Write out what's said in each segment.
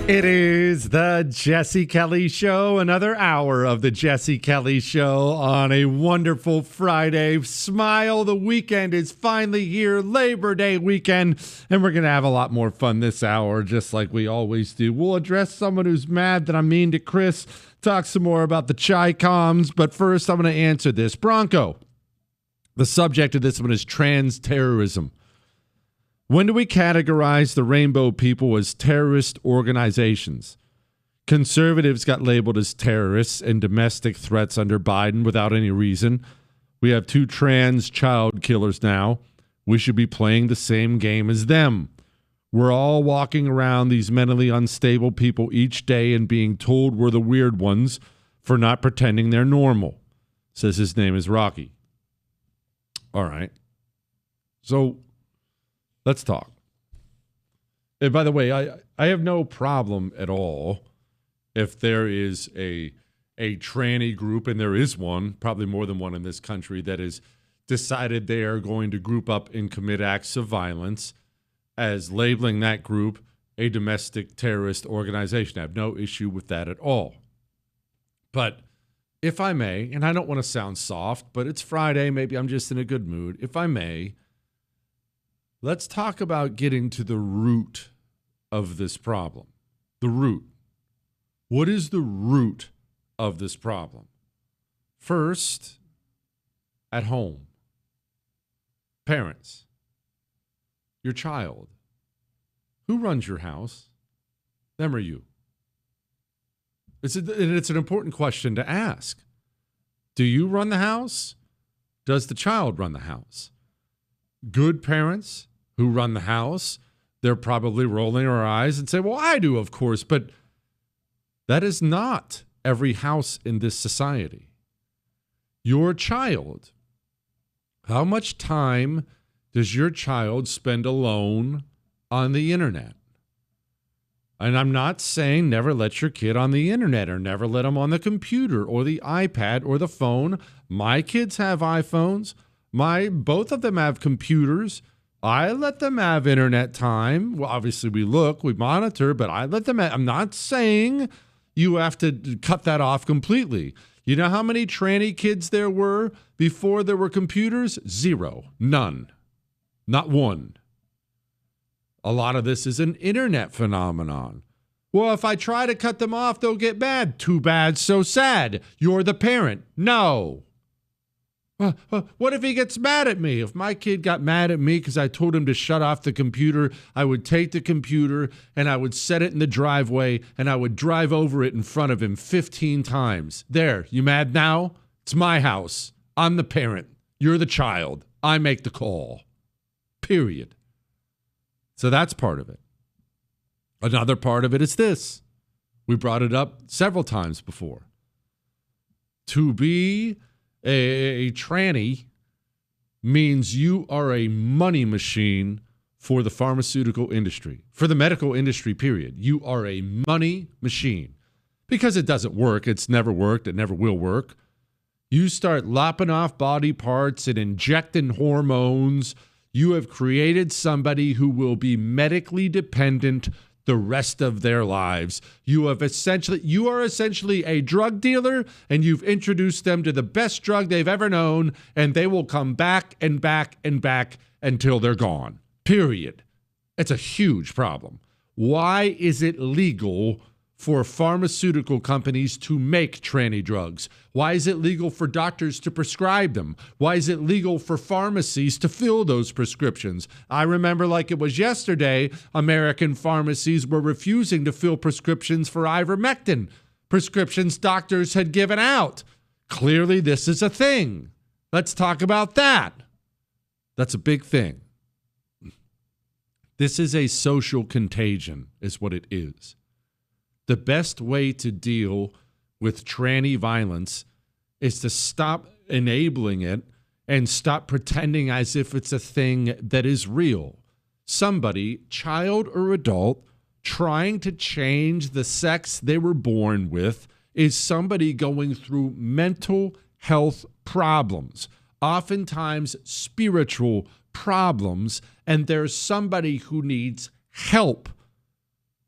It is the Jesse Kelly Show, another hour of the Jesse Kelly Show on a wonderful Friday. Smile, the weekend is finally here, Labor Day weekend, and we're going to have a lot more fun this hour, just like we always do. We'll address someone who's mad that I'm mean to Chris, talk some more about the Chi-Coms, but first I'm going to answer this. Bronco, the subject of this one is trans terrorism. When do we categorize the rainbow people as terrorist organizations? Conservatives got labeled as terrorists and domestic threats under Biden without any reason. We have 2 trans child killers now. We should be playing the same game as them. We're all walking around these mentally unstable people each day and being told we're the weird ones for not pretending they're normal. Says his name is Rocky. All right. So let's talk. And by the way, I have no problem at all if there is a tranny group, and there is one, probably more than one in this country, that has decided they are going to group up and commit acts of violence, as labeling that group a domestic terrorist organization. I have no issue with that at all. But if I may, and I don't want to sound soft, but it's Friday, maybe I'm just in a good mood. If I may, let's talk about getting to the root of this problem. The root. What is the root of this problem? First, at home. Parents. Your child. Who runs your house? Them or you? It's an important question to ask. Do you run the house? Does the child run the house? Good parents who run the house, they're probably rolling their eyes and say, well, I do, of course, but that is not every house in this society. Your child, how much time does your child spend alone on the internet? And I'm not saying never let your kid on the internet or never let them on the computer or the iPad or the phone. My kids have iPhones. Both of them have computers. I let them have internet time. Well, obviously we monitor, but I let them I'm not saying you have to cut that off completely. You know how many tranny kids there were before there were computers? 0. None. Not one. A lot of this is an internet phenomenon. Well, if I try to cut them off, they'll get mad. Too bad, so sad. You're the parent. No. What if he gets mad at me? If my kid got mad at me because I told him to shut off the computer, I would take the computer and I would set it in the driveway and I would drive over it in front of him 15 times. There, you mad now? It's my house. I'm the parent. You're the child. I make the call. Period. So that's part of it. Another part of it is this. We brought it up several times before. To be a tranny means you are a money machine for the pharmaceutical industry, for the medical industry, period. You are a money machine because it doesn't work. It's never worked. It never will work. You start lopping off body parts and injecting hormones. You have created somebody who will be medically dependent the rest of their lives. You are essentially a drug dealer, and you've introduced them to the best drug they've ever known, and they will come back and back and back until they're gone. Period. It's a huge problem. Why is it legal for pharmaceutical companies to make tranny drugs? Why is it legal for doctors to prescribe them? Why is it legal for pharmacies to fill those prescriptions? I remember like it was yesterday, American pharmacies were refusing to fill prescriptions for ivermectin, prescriptions doctors had given out. Clearly, this is a thing. Let's talk about that. That's a big thing. This is a social contagion, is what it is. The best way to deal with tranny violence is to stop enabling it and stop pretending as if it's a thing that is real. Somebody, child or adult, trying to change the sex they were born with is somebody going through mental health problems, oftentimes spiritual problems, and there's somebody who needs help.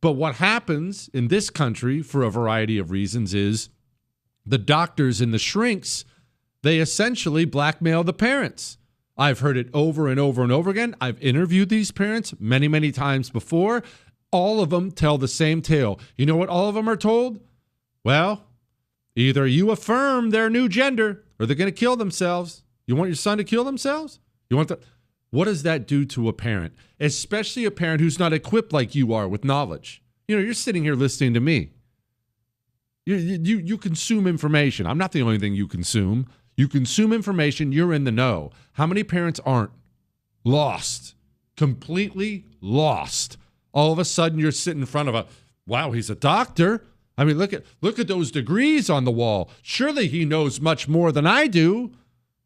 But what happens in this country for a variety of reasons is the doctors and the shrinks, they essentially blackmail the parents. I've heard it over and over and over again. I've interviewed these parents many, many times before. All of them tell the same tale. You know what all of them are told? Well, either you affirm their new gender or they're going to kill themselves. You want your son to kill themselves? What does that do to a parent? Especially a parent who's not equipped like you are with knowledge. You know, you're sitting here listening to me. You consume information. I'm not the only thing you consume. You consume information, you're in the know. How many parents aren't? Lost. Completely lost. All of a sudden you're sitting in front of wow, he's a doctor. I mean, look at those degrees on the wall. Surely he knows much more than I do.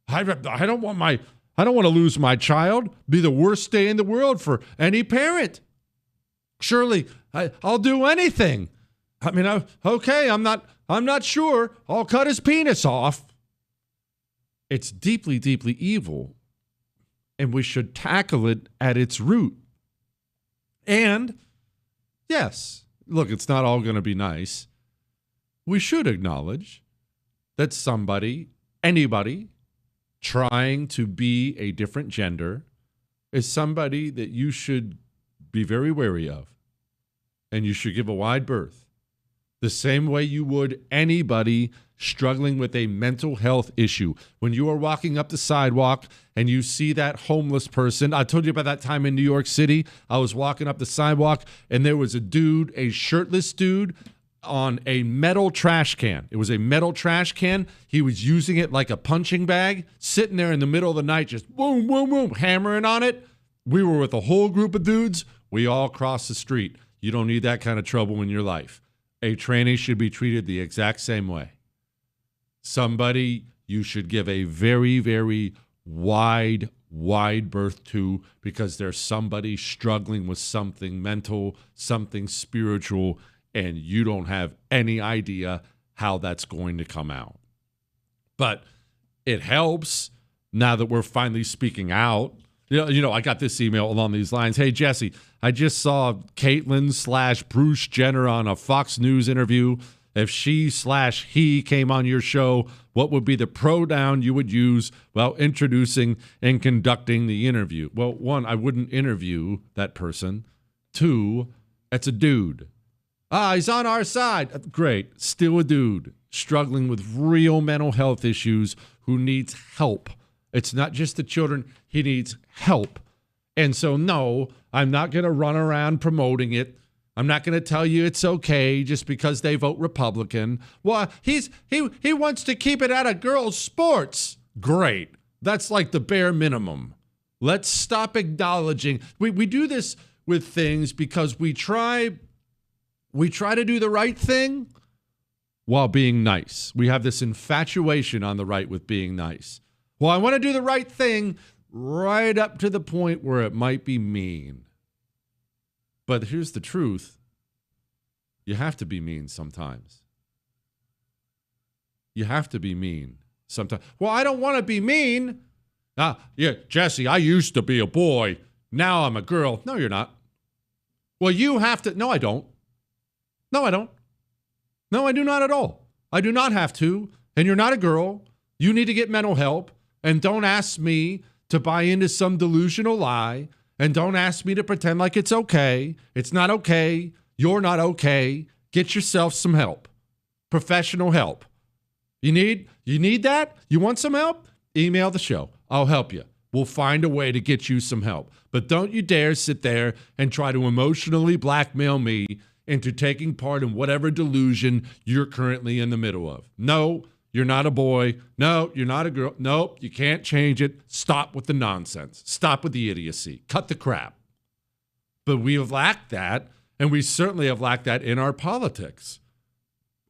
I don't want to lose my child. Be the worst day in the world for any parent. Surely I'll do anything. I mean, okay, I'm not sure. I'll cut his penis off. It's deeply, deeply evil, and we should tackle it at its root. And yes, look, it's not all going to be nice. We should acknowledge that anybody trying to be a different gender is somebody that you should be very wary of, and you should give a wide berth. The same way you would anybody struggling with a mental health issue. When you are walking up the sidewalk and you see that homeless person, I told you about that time in New York City. I was walking up the sidewalk and there was a shirtless dude on a metal trash can. It was a metal trash can. He was using it like a punching bag, sitting there in the middle of the night, just boom, boom, boom, hammering on it. We were with a whole group of dudes. We all crossed the street. You don't need that kind of trouble in your life. A tranny should be treated the exact same way. Somebody you should give a very, very wide berth to because there's somebody struggling with something mental, something spiritual, and you don't have any idea how that's going to come out. But it helps now that we're finally speaking out. You know, I got this email along these lines. Hey, Jesse, I just saw Caitlyn/Bruce Jenner on a Fox News interview. If she/he came on your show, what would be the pronoun you would use while introducing and conducting the interview? Well, one, I wouldn't interview that person. Two, it's a dude. He's on our side. Great. Still a dude struggling with real mental health issues who needs help. It's not just the children. He needs help. And so, no, I'm not going to run around promoting it. I'm not going to tell you it's okay just because they vote Republican. Well, he wants to keep it out of girls' sports. Great. That's like the bare minimum. Let's stop acknowledging. We do this with things because we try to do the right thing while being nice. We have this infatuation on the right with being nice. Well, I want to do the right thing right up to the point where it might be mean. But here's the truth. You have to be mean sometimes. You have to be mean sometimes. Well, I don't want to be mean. Yeah, Jesse, I used to be a boy. Now I'm a girl. No, you're not. Well, you have to. No, I don't. No, I don't. No, I do not at all. I do not have to. And you're not a girl. You need to get mental help. And don't ask me to buy into some delusional lie. And don't ask me to pretend like it's okay. It's not okay. You're not okay. Get yourself some help. Professional help. You need that? You want some help? Email the show. I'll help you. We'll find a way to get you some help. But don't you dare sit there and try to emotionally blackmail me into taking part in whatever delusion you're currently in the middle of. No, you're not a boy. No, you're not a girl. Nope, you can't change it. Stop with the nonsense. Stop with the idiocy. Cut the crap. But we have lacked that, and we certainly have lacked that in our politics.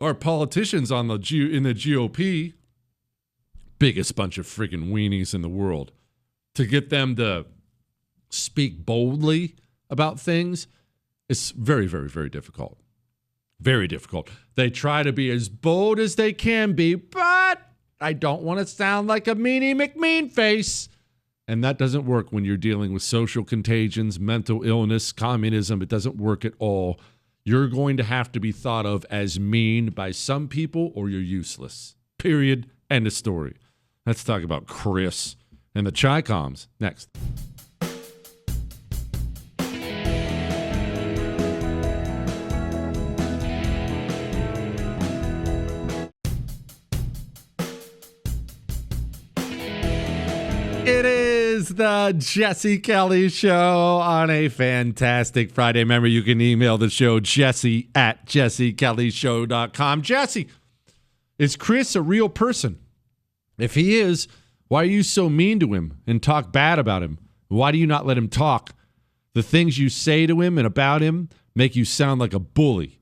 Our politicians in the GOP, biggest bunch of freaking weenies in the world, to get them to speak boldly about things, it's very, very, very difficult. Very difficult. They try to be as bold as they can be, but I don't want to sound like a meanie McMean face. And that doesn't work when you're dealing with social contagions, mental illness, communism. It doesn't work at all. you're going to have to be thought of as mean by some people or you're useless. Period. End of story. Let's talk about Chris and the Chi-Coms next. It is the Jesse Kelly Show on a fantastic Friday. Remember, you can email the show, jesse@jessekellyshow.com. Jesse, is Chris a real person? If he is, why are you so mean to him and talk bad about him? Why do you not let him talk? The things you say to him and about him make you sound like a bully.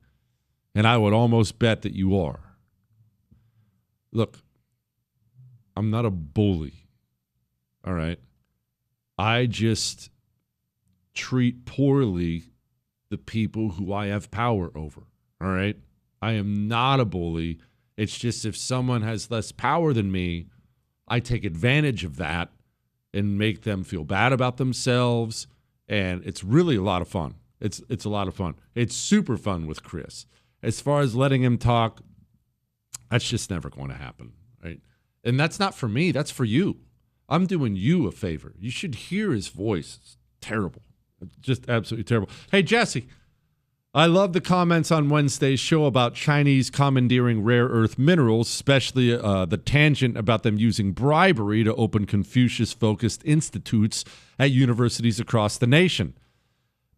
And I would almost bet that you are. Look, I'm not a bully. All right. I just treat poorly the people who I have power over. All right. I am not a bully. It's just if someone has less power than me, I take advantage of that and make them feel bad about themselves. And it's really a lot of fun. It's a lot of fun. It's super fun with Chris. As far as letting him talk, that's just never going to happen. Right. And that's not for me. That's for you. I'm doing you a favor. You should hear his voice. It's terrible. Just absolutely terrible. Hey, Jesse, I love the comments on Wednesday's show about Chinese commandeering rare earth minerals, especially the tangent about them using bribery to open Confucius-focused institutes at universities across the nation.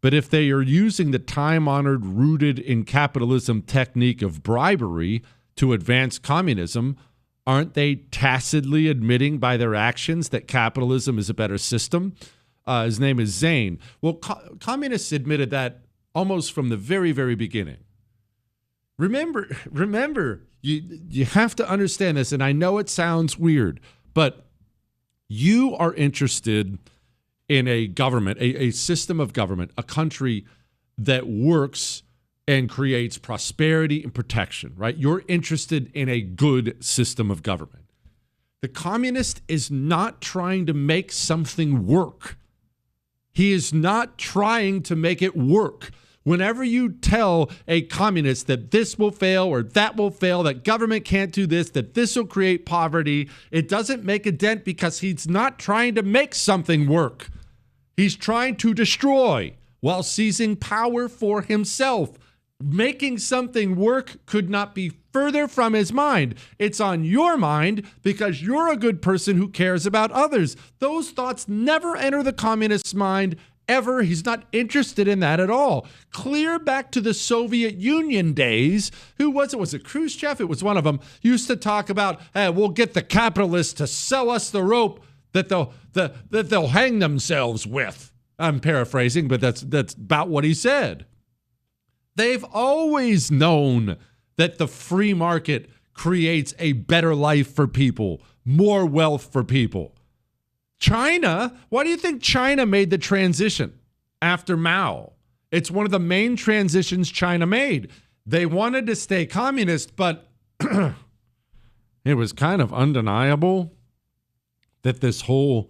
But if they are using the time-honored, rooted in capitalism technique of bribery to advance communism, aren't they tacitly admitting by their actions that capitalism is a better system? His name is Zane. Well, communists admitted that almost from the very, very beginning. Remember, you have to understand this, and I know it sounds weird, but you are interested in a government, a system of government, a country that works and creates prosperity and protection, right? You're interested in a good system of government. The communist is not trying to make something work. He is not trying to make it work. Whenever you tell a communist that this will fail or that will fail, that government can't do this, that this will create poverty, it doesn't make a dent because he's not trying to make something work. He's trying to destroy while seizing power for himself. Making something work could not be further from his mind. It's on your mind because you're a good person who cares about others. Those thoughts never enter the communist's mind ever. He's not interested in that at all. Clear back to the Soviet Union days. Who was it? Was it Khrushchev? It was one of them. Used to talk about, hey, we'll get the capitalists to sell us the rope that they'll hang themselves with. I'm paraphrasing, but that's about what he said. They've always known that the free market creates a better life for people, more wealth for people. China, why do you think China made the transition after Mao? It's one of the main transitions China made. They wanted to stay communist, but it was kind of undeniable that this whole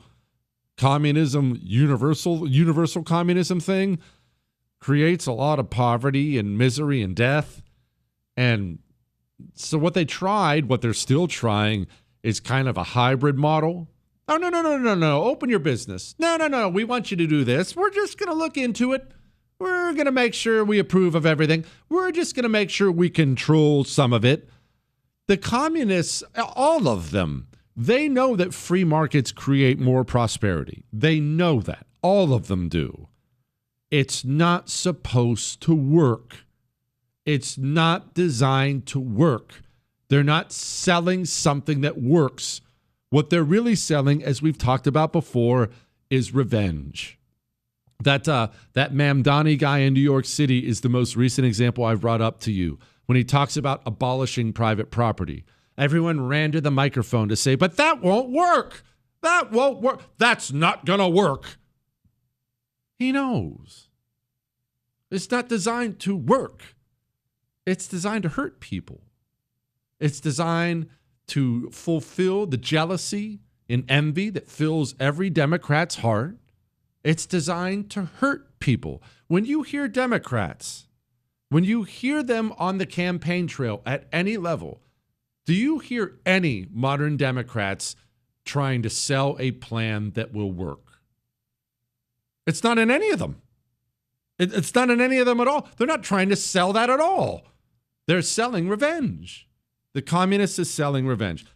communism, universal communism thing creates a lot of poverty and misery and death. And so what they're still trying is kind of a hybrid model. Oh, no. Open your business. No. We want you to do this. We're just going to look into it. We're going to make sure we approve of everything. We're just going to make sure we control some of it. The communists, all of them, they know that free markets create more prosperity. They know that. All of them do. It's not supposed to work. It's not designed to work. They're not selling something that works. What they're really selling, as we've talked about before, is revenge. That Mamdani guy in New York City is the most recent example I've brought up to you. When he talks about abolishing private property, everyone ran to the microphone to say, but that won't work. That won't work. That's not going to work. He knows. It's not designed to work. It's designed to hurt people. It's designed to fulfill the jealousy and envy that fills every Democrat's heart. It's designed to hurt people. When you hear Democrats When you hear them on the campaign trail at any level, do you hear any modern Democrats trying to sell a plan that will work? It's not in any of them. It's not in any of them at all. They're not trying to sell that at all. They're selling revenge. The communists is selling revenge.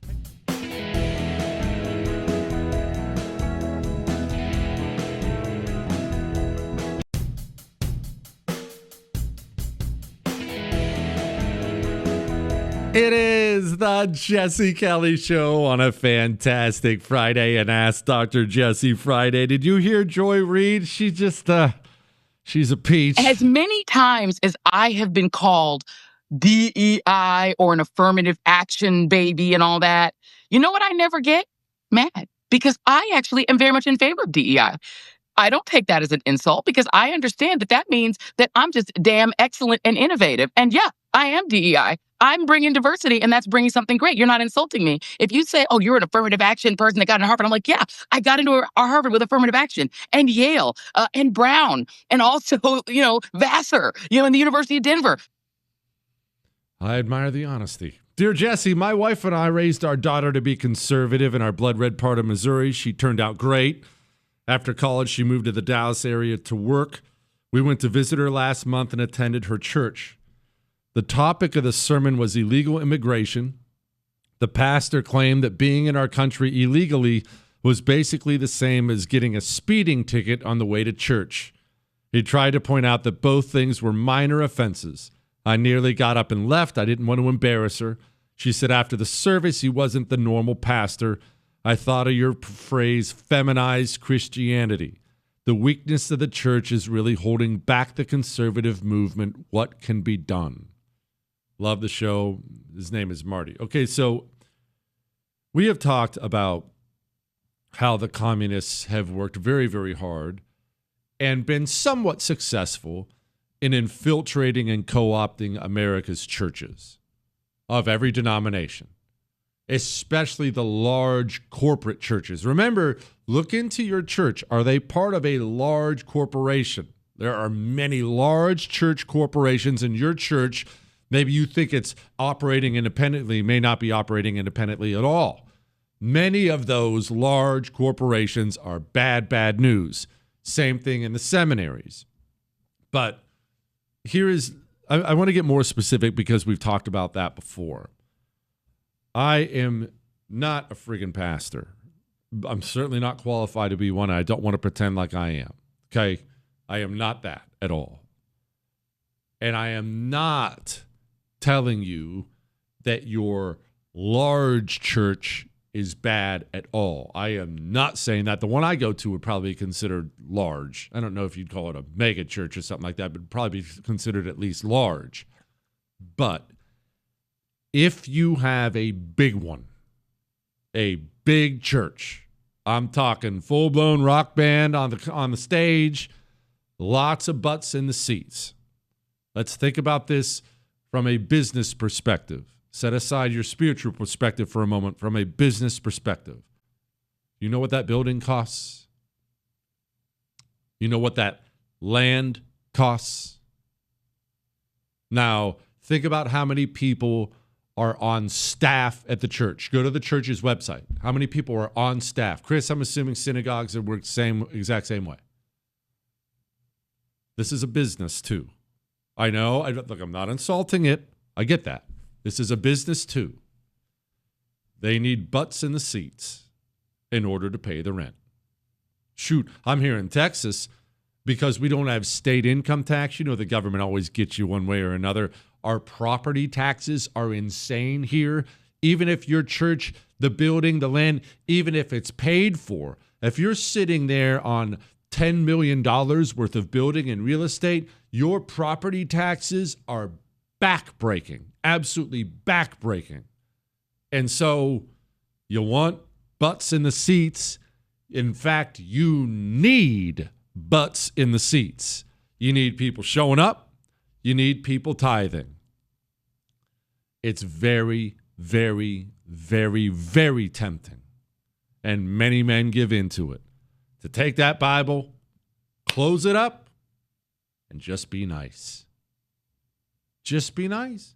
It is the Jesse Kelly Show on a fantastic Friday, and Ask Dr. Jesse Friday. Did you hear Joy Reid? She just, she's a peach. As many times as I have been called DEI or an affirmative action baby and all that, you know what I never get? Mad. Because I actually am very much in favor of DEI. I don't take that as an insult because I understand that that means that I'm just damn excellent and innovative. And yeah, I am DEI. I'm bringing diversity, and that's bringing something great. You're not insulting me. If you say, oh, you're an affirmative action person that got into Harvard, I'm like, yeah, I got into Harvard with affirmative action, and Yale, and Brown, and also, Vassar, and the University of Denver. I admire the honesty. Dear Jesse, my wife and I raised our daughter to be conservative in our blood red part of Missouri. She turned out great. After college, she moved to the Dallas area to work. We went to visit her last month and attended her church. The topic of the sermon was illegal immigration. The pastor claimed that being in our country illegally was basically the same as getting a speeding ticket on the way to church. He tried to point out that both things were minor offenses. I nearly got up and left. I didn't want to embarrass her. She said after the service, he wasn't the normal pastor. I thought of your phrase, feminized Christianity. The weakness of the church is really holding back the conservative movement. What can be done? Love the show. His name is Marty. Okay, so we have talked about how the communists have worked very, very hard and been somewhat successful in infiltrating and co-opting America's churches of every denomination, especially the large corporate churches. Remember, look into your church. Are they part of a large corporation? There are many large church corporations in your church. Maybe you think it's operating independently, may not be operating independently at all. Many of those large corporations are bad news. Same thing in the seminaries. But I want to get more specific because we've talked about that before. I am not a friggin' pastor. I'm certainly not qualified to be one. I don't want to pretend like I am. Okay? I am not that at all. And I am not telling you that your large church is bad at all. I am not saying that. The one I go to would probably be considered large. I don't know if you'd call it a mega church or something like that, but it'd probably be considered at least large. But if you have a big one, a big church, I'm talking full-blown rock band on the stage, lots of butts in the seats. Let's think about this from a business perspective. Set aside your spiritual perspective for a moment from a business perspective. You know what that building costs? You know what that land costs? Now, think about how many people are on staff at the church. Go to the church's website. How many people are on staff? Chris, I'm assuming synagogues have worked exact same way. This is a business too. I know. Look, I'm not insulting it. I get that. This is a business too. They need butts in the seats in order to pay the rent. Shoot, I'm here in Texas because we don't have state income tax. You know, the government always gets you one way or another. Our property taxes are insane here. Even if your church, the building, the land, even if it's paid for, if you're sitting there on $10 million worth of building and real estate, your property taxes are backbreaking, absolutely backbreaking. And so you want butts in the seats. In fact, you need butts in the seats. You need people showing up. You need people tithing. It's very, very, very, very tempting. And many men give into it. To take that Bible, close it up, and just be nice. Just be nice.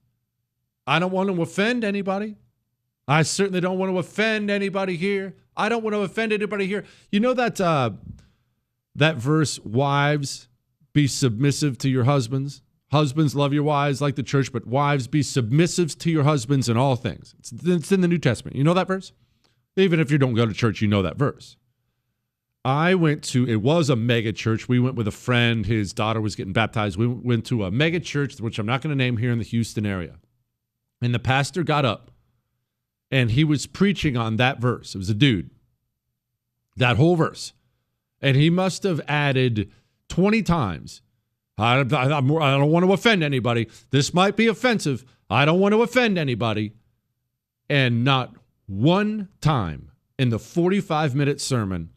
I don't want to offend anybody. I certainly don't want to offend anybody here. I don't want to offend anybody here. You know that that verse, wives, be submissive to your husbands. Husbands, love your wives like the church, but wives, be submissive to your husbands in all things. It's in the New Testament. You know that verse? Even if you don't go to church, you know that verse. It was a mega church. We went with a friend. His daughter was getting baptized. We went to a mega church, which I'm not going to name here in the Houston area. And the pastor got up and he was preaching on that verse. It was a dude, that whole verse. And he must have added 20 times. I don't want to offend anybody. This might be offensive. I don't want to offend anybody. And not one time in the 45-minute sermon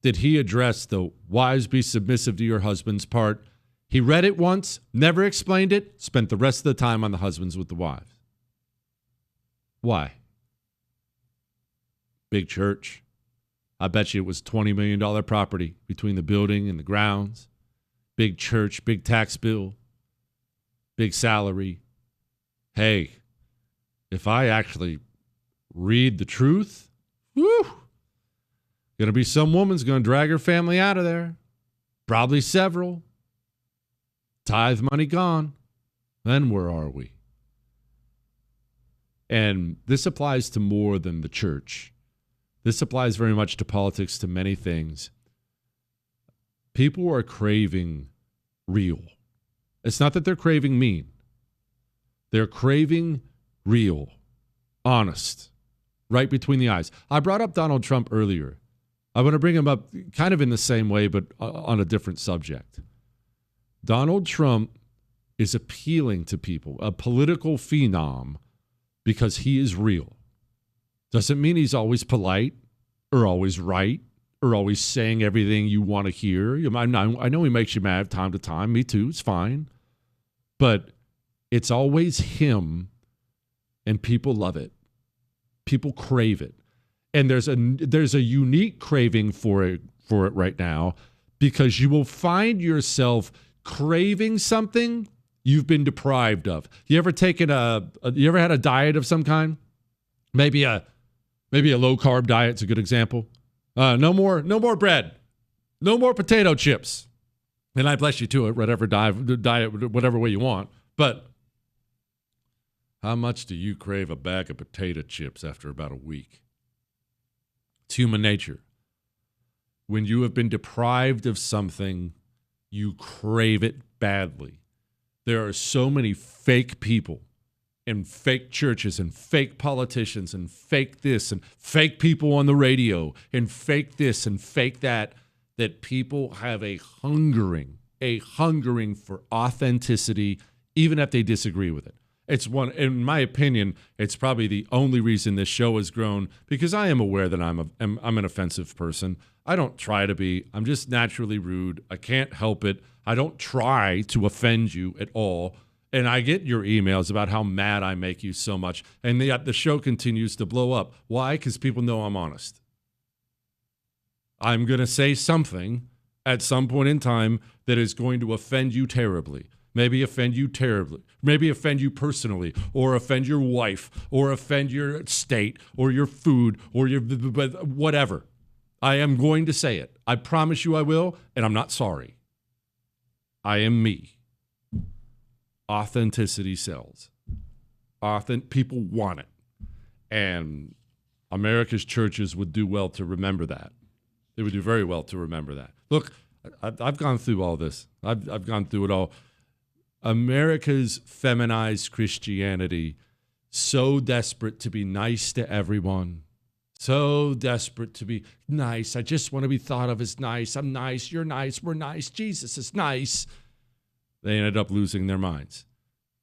did he address the wives be submissive to your husbands part. He read it once, never explained it, spent the rest of the time on the husbands with the wives. Why? Big church. I bet you it was $20 million property between the building and the grounds. Big church, big tax bill, big salary. Hey, if I actually read the truth, whew, gonna be some woman's gonna drag her family out of there. Probably several. Tithe money gone. Then where are we? And this applies to more than the church. This applies very much to politics, to many things. People are craving real. It's not that they're craving mean. They're craving real, honest, right between the eyes. I brought up Donald Trump earlier. I want to bring him up kind of in the same way, but on a different subject. Donald Trump is appealing to people, a political phenom, because he is real. Doesn't mean he's always polite or always right or always saying everything you want to hear. I know he makes you mad time to time. Me too. It's fine. But it's always him, and people love it. People crave it. And there's a unique craving for it right now, because you will find yourself craving something you've been deprived of. You ever had a diet of some kind? Maybe a low carb diet's a good example. No more bread, no more potato chips, and I bless you to it. Whatever diet, whatever way you want. But how much do you crave a bag of potato chips after about a week? It's human nature. When you have been deprived of something, you crave it badly. There are so many fake people and fake churches and fake politicians and fake this and fake people on the radio and fake this and fake that, that people have a hungering for authenticity, even if they disagree with it. It's one, in my opinion, it's probably the only reason this show has grown, because I am aware that I'm an offensive person. I don't try to be. I'm just naturally rude. I can't help it. I don't try to offend you at all. And I get your emails about how mad I make you so much. And the show continues to blow up. Why? Because people know I'm honest. I'm going to say something at some point in time that is going to offend you terribly. Maybe offend you terribly. Maybe offend you personally, or offend your wife, or offend your state, or your food, or your whatever. I am going to say it. I promise you I will, and I'm not sorry. I am me. Authenticity sells. People want it. And America's churches would do well to remember that. They would do very well to remember that. Look, I've gone through all this. I've gone through it all. America's feminized Christianity, so desperate to be nice to everyone, so desperate to be nice. I just want to be thought of as nice. I'm nice. You're nice. We're nice. Jesus is nice. They ended up losing their minds.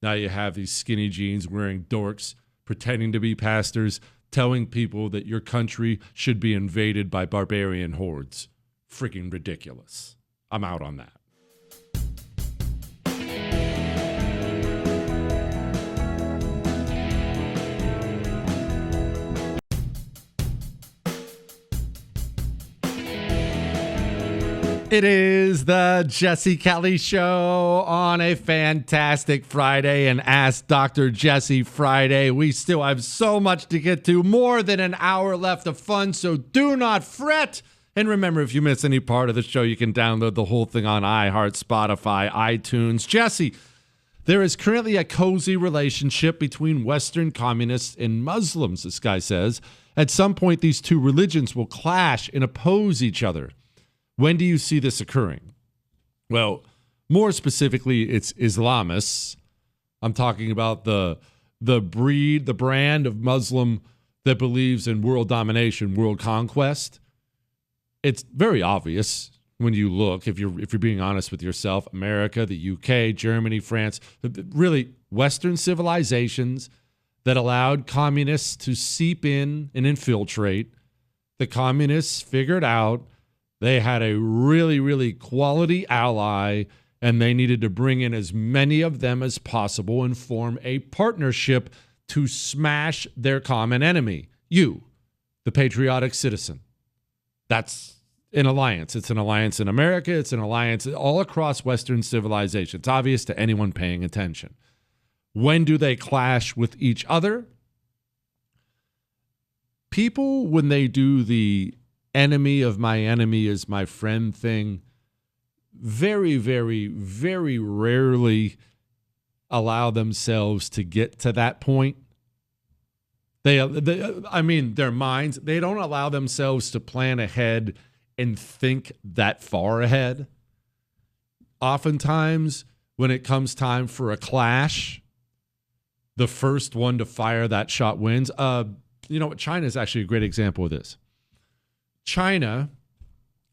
Now you have these skinny jeans wearing dorks pretending to be pastors, telling people that your country should be invaded by barbarian hordes. Freaking ridiculous. I'm out on that. It is the Jesse Kelly Show on a fantastic Friday, and Ask Dr. Jesse Friday. We still have so much to get to, more than an hour left of fun, so do not fret. And remember, if you miss any part of the show, you can download the whole thing on iHeart, Spotify, iTunes. Jesse, there is currently a cozy relationship between Western communists and Muslims, this guy says. At some point, these two religions will clash and oppose each other. When do you see this occurring? Well, more specifically, it's Islamists. I'm talking about the brand of Muslim that believes in world domination, world conquest. It's very obvious when you look, if you're being honest with yourself, America, the UK, Germany, France, really Western civilizations that allowed communists to seep in and infiltrate. The communists figured out they had a really, really quality ally, and they needed to bring in as many of them as possible and form a partnership to smash their common enemy, you, the patriotic citizen. That's an alliance. It's an alliance in America. It's an alliance all across Western civilization. It's obvious to anyone paying attention. When do they clash with each other? People, when they do the enemy of my enemy is my friend thing, very, very, very rarely allow themselves to get to that point. Their minds, they don't allow themselves to plan ahead and think that far ahead. Oftentimes, when it comes time for a clash, the first one to fire that shot wins. China is actually a great example of this. China,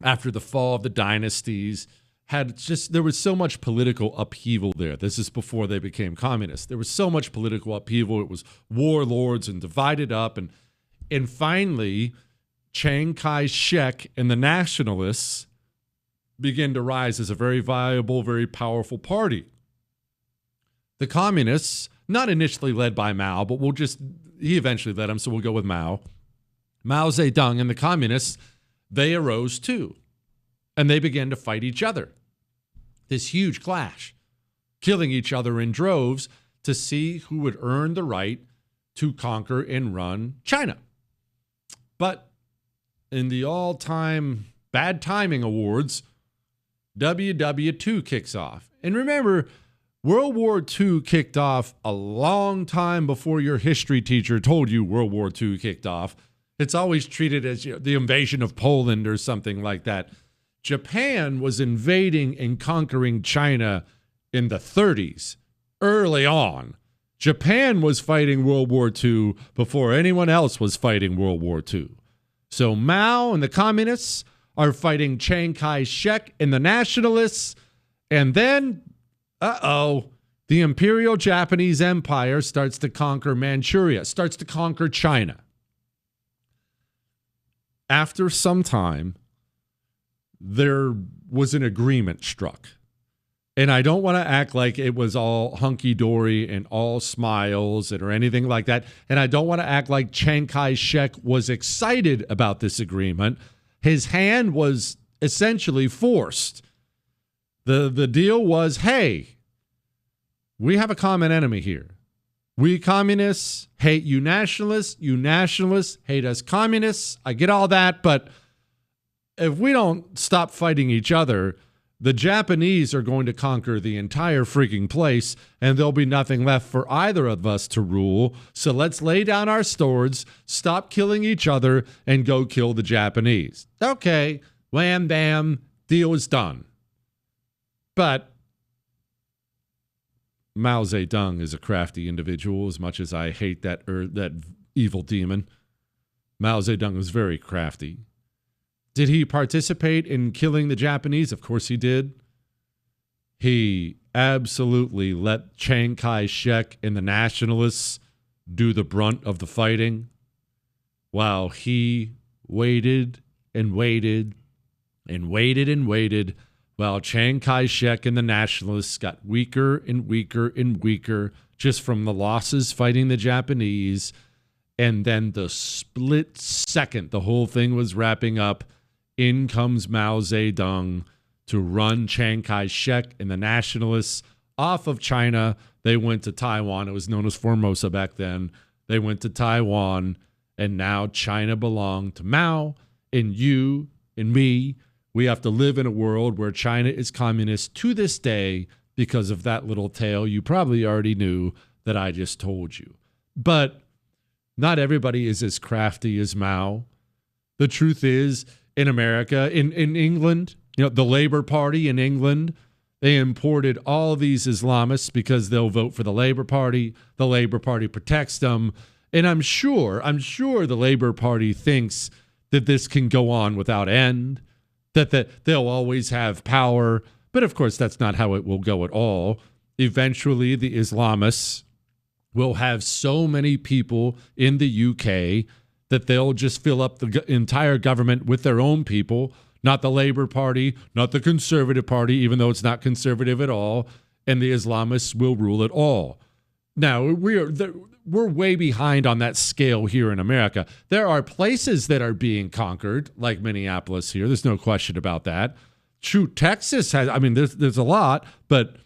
after the fall of the dynasties, there was so much political upheaval there. This is before they became communists. There was so much political upheaval. It was warlords and divided up. And finally, Chiang Kai-shek and the nationalists began to rise as a very viable, very powerful party. The communists, not initially led by Mao, but he eventually led them, so we'll go with Mao. Mao Zedong and the communists, they arose too. And they began to fight each other. This huge clash, killing each other in droves to see who would earn the right to conquer and run China. But in the all-time bad timing awards, WW2 kicks off. And remember, World War II kicked off a long time before your history teacher told you World War II kicked off. It's always treated as the invasion of Poland or something like that. Japan was invading and conquering China in the 30s, early on. Japan was fighting World War II before anyone else was fighting World War II. So Mao and the communists are fighting Chiang Kai-shek and the nationalists, and then, the Imperial Japanese Empire starts to conquer Manchuria, starts to conquer China. After some time, there was an agreement struck. And I don't want to act like it was all hunky-dory and all smiles or anything like that. And I don't want to act like Chiang Kai-shek was excited about this agreement. His hand was essentially forced. The deal was, hey, we have a common enemy here. We communists hate you nationalists hate us communists. I get all that, but if we don't stop fighting each other, the Japanese are going to conquer the entire freaking place, and there'll be nothing left for either of us to rule. So let's lay down our swords, stop killing each other, and go kill the Japanese. Okay, wham, bam, deal is done. But Mao Zedong is a crafty individual, as much as I hate that evil demon. Mao Zedong was very crafty. Did he participate in killing the Japanese? Of course he did. He absolutely let Chiang Kai-shek and the nationalists do the brunt of the fighting, while he waited and waited and waited and waited, while Chiang Kai-shek and the nationalists got weaker and weaker and weaker just from the losses fighting the Japanese. And then the split second the whole thing was wrapping up, in comes Mao Zedong to run Chiang Kai-shek and the nationalists off of China. They went to Taiwan. It was known as Formosa back then. They went to Taiwan, and now China belonged to Mao, and you and me. We have to live in a world where China is communist to this day because of that little tale you probably already knew that I just told you. But not everybody is as crafty as Mao. The truth is, in America, in England, the Labour Party in England, they imported all these Islamists because they'll vote for the Labour Party. The Labour Party protects them. And I'm sure the Labour Party thinks that this can go on without end, that they'll always have power. But of course, that's not how it will go at all. Eventually, the Islamists will have so many people in the UK that they'll just fill up the entire government with their own people, not the Labour Party, not the Conservative Party, even though it's not conservative at all, and the Islamists will rule it all. Now, we're way behind on that scale here in America. There are places that are being conquered, like Minneapolis here. There's no question about that. Shoot, Texas has, there's a lot, but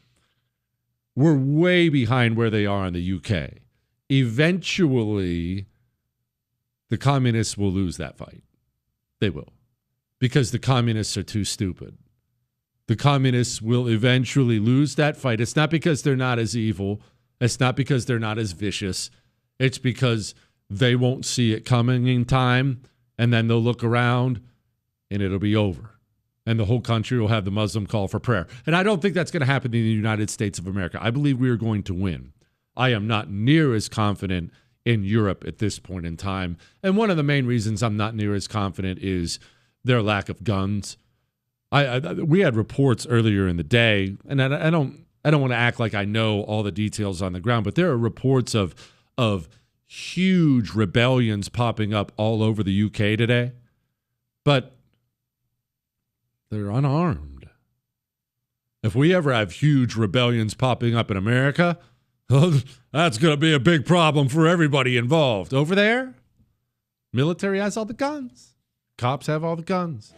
we're way behind where they are in the UK. Eventually, the communists will lose that fight. They will. Because the communists are too stupid. The communists will eventually lose that fight. It's not because they're not as evil. It's not because they're not as vicious. It's because they won't see it coming in time, and then they'll look around, and it'll be over. And the whole country will have the Muslim call for prayer. And I don't think that's going to happen in the United States of America. I believe we are going to win. I am not near as confident in Europe at this point in time. And one of the main reasons I'm not near as confident is their lack of guns. We had reports earlier in the day, and I don't want to act like I know all the details on the ground, but there are reports of huge rebellions popping up all over the UK today. But they're unarmed. If we ever have huge rebellions popping up in America, that's going to be a big problem for everybody involved. Over there, military has all the guns. Cops have all the guns.